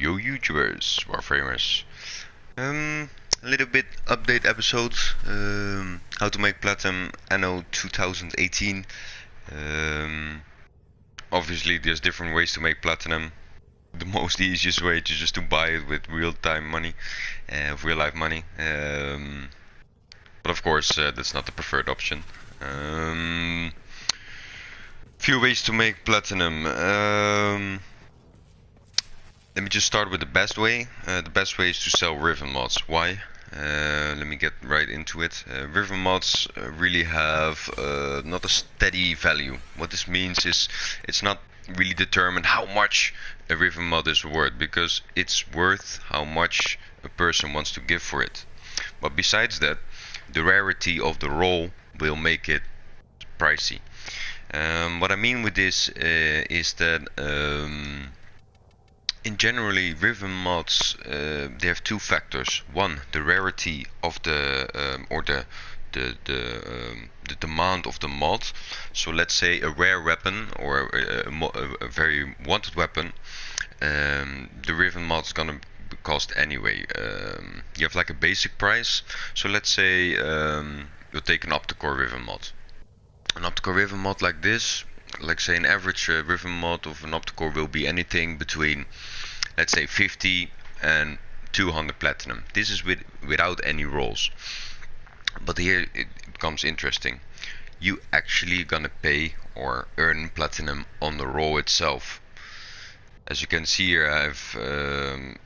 Yo YouTubers, Warframers. A little bit update episode. How to make platinum anno 2018. Obviously there's different ways to make platinum. The most easiest way is just to buy it with real-time money, real life money. But of course that's not the preferred option. Few ways to make platinum. Let me just start with the best way. The best way is to sell Riven mods. Why? Let me get right into it. Riven mods really have not a steady value. What this means is it's not really determined how much a Riven mod is worth, because it's worth how much a person wants to give for it. But besides that, the rarity of the role will make it pricey. What I mean with this is that in generally Riven mods they have two factors. One, the rarity of the the demand of the mod. So let's say a rare weapon or a very wanted weapon, the Riven mod is gonna cost anyway. You have like a basic price. So let's say you'll take an Opticore Riven mod. An Opticore Riven mod like this, like say an average Riven mod of an Opticore will be anything between, let's say, 50 and 200 platinum. This is without any rolls. But here it becomes interesting. You actually gonna pay or earn platinum on the roll itself. As you can see here, I have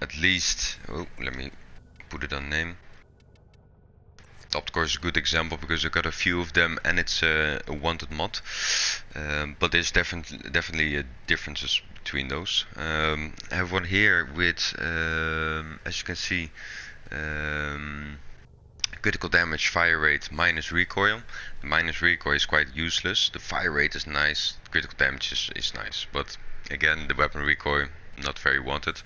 at least, let me put it on name. Opticore is a good example because I got a few of them and it's a wanted mod, but there's definitely differences between those. I have one here with, as you can see, critical damage, fire rate, minus recoil. The minus recoil is quite useless. The fire rate is nice, critical damage is nice, but again, the weapon recoil not very wanted.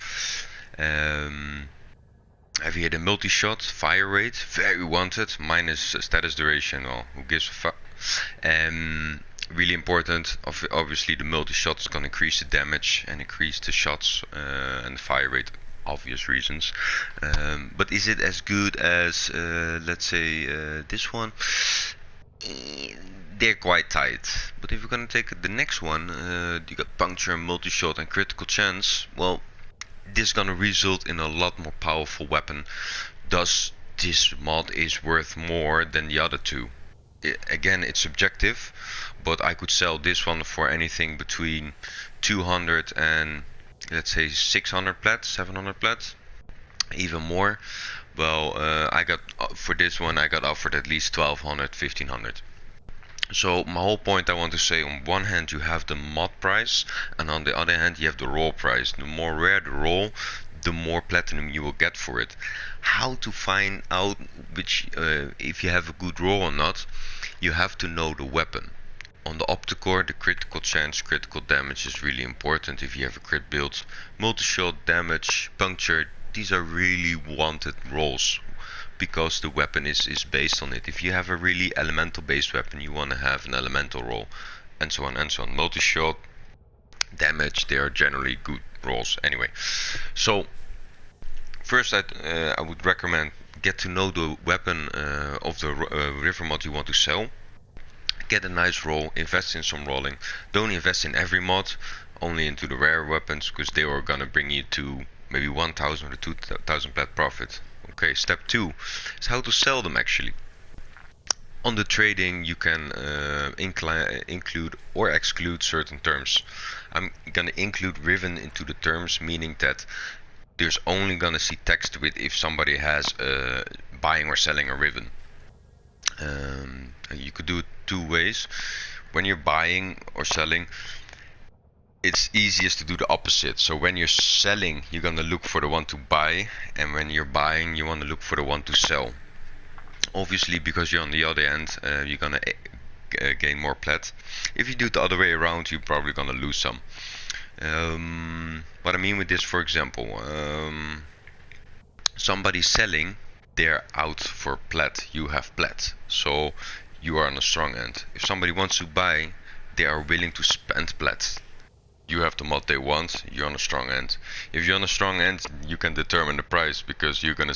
I have here the multi-shot, fire rate, very wanted, minus status duration, well, who gives a fuck. Really important, obviously the multi-shot is going to increase the damage and increase the shots and the fire rate, obvious reasons. But is it as good as, let's say, this one? They're quite tight. But if we're going to take the next one, you got puncture, multi-shot and critical chance, well, this is gonna result in a lot more powerful weapon. Thus, this mod is worth more than the other two. Again, it's subjective, but I could sell this one for anything between 200 and, let's say, 600 plat, 700 plat, even more. Well, I got for this one I got offered at least 1200, 1500. So my whole point I want to say, on one hand you have the mod price, and on the other hand you have the roll price. The more rare the roll, the more platinum you will get for it. How to find out which if you have a good roll or not? You have to know the weapon. On the Opticore, the critical chance, critical damage is really important if you have a crit build. Multi-shot, damage, puncture, these are really wanted rolls, because the weapon is based on it. If you have a really elemental based weapon, you want to have an elemental roll, and so on and so on. Multi-shot, damage, they are generally good rolls anyway. So first I would recommend get to know the weapon of the Riven mod you want to sell. Get a nice roll, invest in some rolling. Don't invest in every mod, only into the rare weapons, because they are gonna bring you to maybe 1000 or 2000 plat profit. Okay, step 2 is how to sell them actually. On the trading you can include or exclude certain terms. I'm gonna include Riven into the terms, meaning that there's only gonna see text with if somebody has buying or selling a Riven. You could do it two ways. When you're buying or selling, it's easiest to do the opposite. So when you're selling, you're gonna look for the one to buy, and when you're buying, you want to look for the one to sell. Obviously, because you're on the other end, you're gonna gain more plat. If you do it the other way around, you're probably gonna lose some. What I mean with this, for example, somebody's selling, they're out for plat, you have plat, so you are on a strong end. If somebody wants to buy, they are willing to spend plat. you have the mod they want, you're on a strong end. If you're on a strong end, you can determine the price, because you're gonna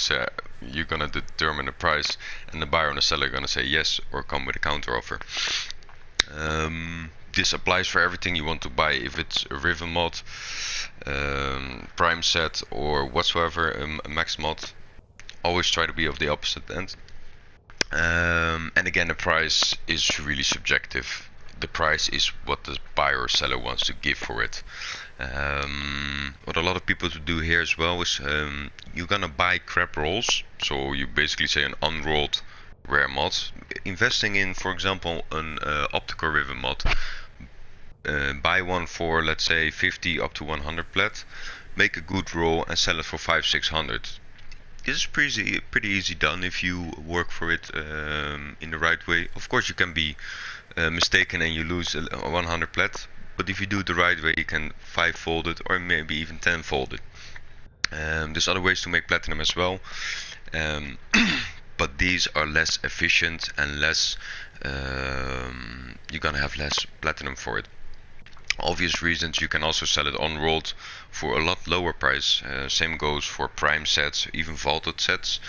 determine the price, and the buyer and the seller are gonna say yes or come with a counter offer. This applies for everything you want to buy. If it's a Riven mod, prime set, or whatsoever, a max mod, always try to be of the opposite end. And again, the price is really subjective. The price is what the buyer or seller wants to give for it. What a lot of people do here as well is you're gonna buy crap rolls, so you basically say an unrolled rare mod. Investing in, for example, an optical Riven mod. Buy one for, let's say, 50 up to 100 plat, make a good roll and sell it for 500-600. This is pretty easy done if you work for it in the right way. Of course, you can be mistaken and you lose 100 plat, but if you do it the right way, you can 5-fold it or maybe even 10-fold it. There's other ways to make platinum as well, but these are less efficient and less. You're gonna have less platinum for it. Obvious reasons, you can also sell it unrolled for a lot lower price. Same goes for prime sets, even vaulted sets.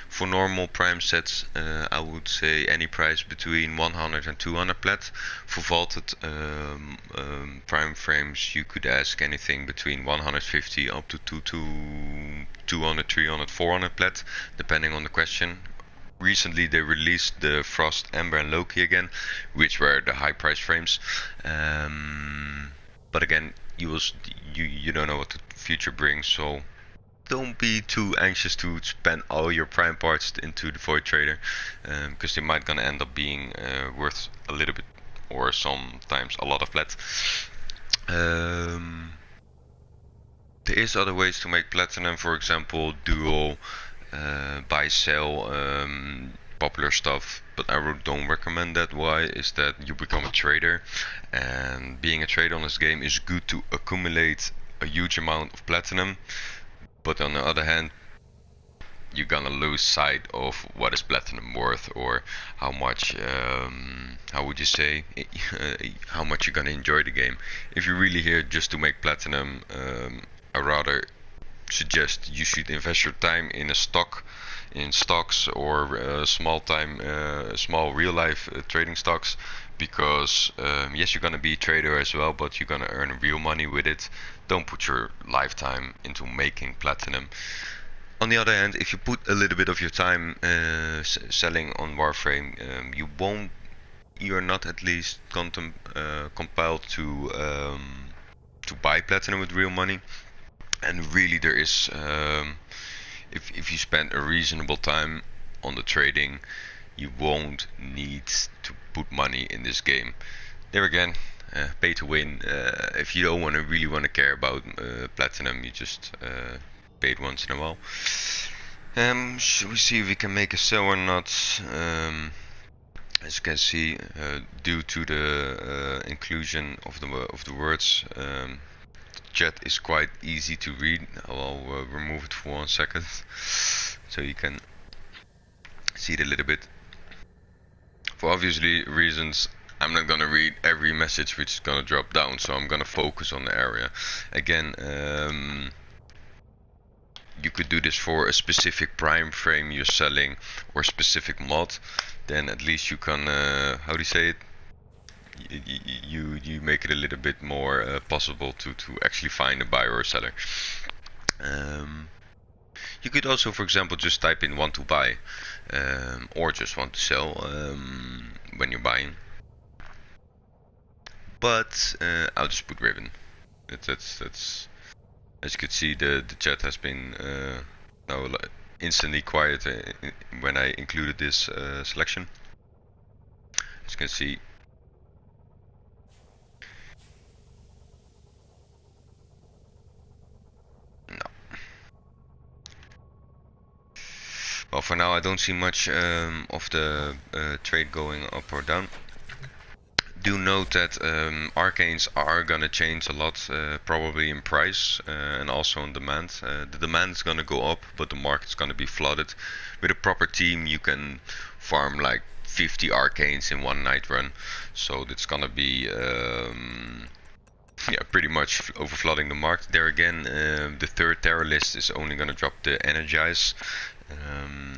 For normal prime sets, I would say any price between 100 and 200 plat. For vaulted prime frames, you could ask anything between 150 up to 200, 300, 400 plat, depending on the question. Recently they released the Frost, Ember and Loki again, which were the high price frames. But again, you don't know what the future brings, so don't be too anxious to spend all your prime parts into the Void Trader, because they might gonna end up being worth a little bit or sometimes a lot of plat. There is other ways to make platinum, for example, dual, buy, sell, popular stuff, but I don't recommend that. Why? Is that you become a trader, and being a trader on this game is good to accumulate a huge amount of platinum, but on the other hand, you're gonna lose sight of what is platinum worth, or how much, how would you say, how much you're gonna enjoy the game. If you're really here just to make platinum, I rather suggest you should invest your time in a stock, in stocks, or small real life trading stocks, because yes, you're gonna be a trader as well, but you're gonna earn real money with it. Don't put your lifetime into making platinum. On the other hand, if you put a little bit of your time selling on Warframe, you're not at least compelled to buy platinum with real money. And really, there is, if you spend a reasonable time on the trading, you won't need to put money in this game. There again, pay to win. If you don't really want to care about platinum, you just pay it once in a while. Should we see if we can make a sell or not? As you can see, due to the inclusion of the words, chat is quite easy to read. I'll remove it for 1 second so you can see it a little bit. For obviously reasons, I'm not gonna read every message which is gonna drop down, so I'm gonna focus on the area. Again, you could do this for a specific prime frame you're selling or specific mod, then at least you can, how do you say it? You make it a little bit more possible to actually find a buyer or seller. You could also, for example, just type in want to buy, or just want to sell when you're buying. But I'll just put Riven. That's as you can see, the chat has been now instantly quiet when I included this selection. As you can see. Well, for now I don't see much of the trade going up or down. Do note that arcanes are gonna change a lot, probably in price and also in demand. The demand is gonna go up, but the market's gonna be flooded. With a proper team, you can farm like 50 arcanes in one night run. So it's gonna be yeah, pretty much overflooding the market. There again, the third terror list is only gonna drop the energize.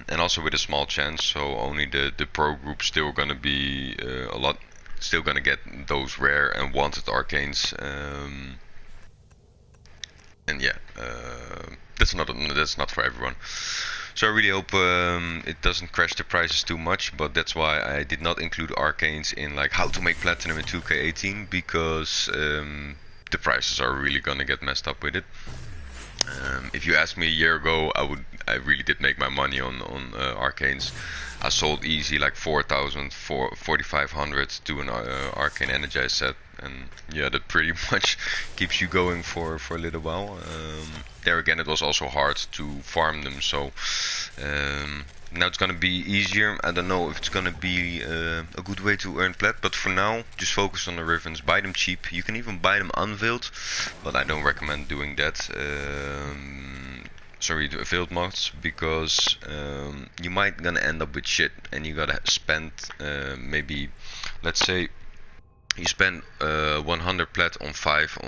And also with a small chance, so only the pro group still gonna be still gonna get those rare and wanted arcanes. And yeah, that's not for everyone. So I really hope it doesn't crash the prices too much, but that's why I did not include arcanes in like how to make platinum in 2K18, because the prices are really gonna get messed up with it. If you asked me a year ago, I really did make my money on arcanes. I sold easy like 4,000, 4,500 to an arcane energize set, and yeah, that pretty much keeps you going for a little while. There again, it was also hard to farm them, so now it's gonna be easier. I don't know if it's gonna be a good way to earn plat, but for now, just focus on the ribbons. Buy them cheap. You can even buy them unveiled, but I don't recommend doing that. Sorry, the veiled mods, because you might gonna end up with shit, and you gotta spend maybe, let's say, you spend 100 plat on 5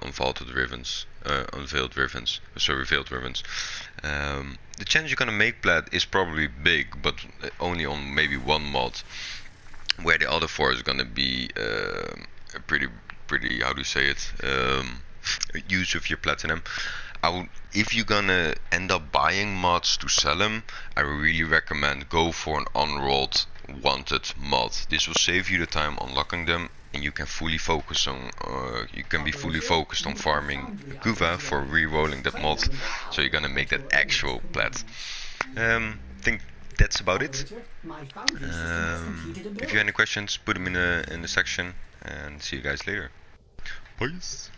on vaulted ribbons, on veiled ribbons. Sorry, veiled ribbons. The chance you're gonna make plat is probably big, but only on maybe one mod, where the other 4 is gonna be pretty, how do you say it, use of your platinum. If you're gonna end up buying mods to sell them, I really recommend go for an unrolled wanted mod. This will save you the time unlocking them, and you can fully focus on be fully focused on farming Guva for re-rolling that mod, so you're gonna make that actual plat. I think that's about it. If you have any questions, put them in the section, and see you guys later. Peace.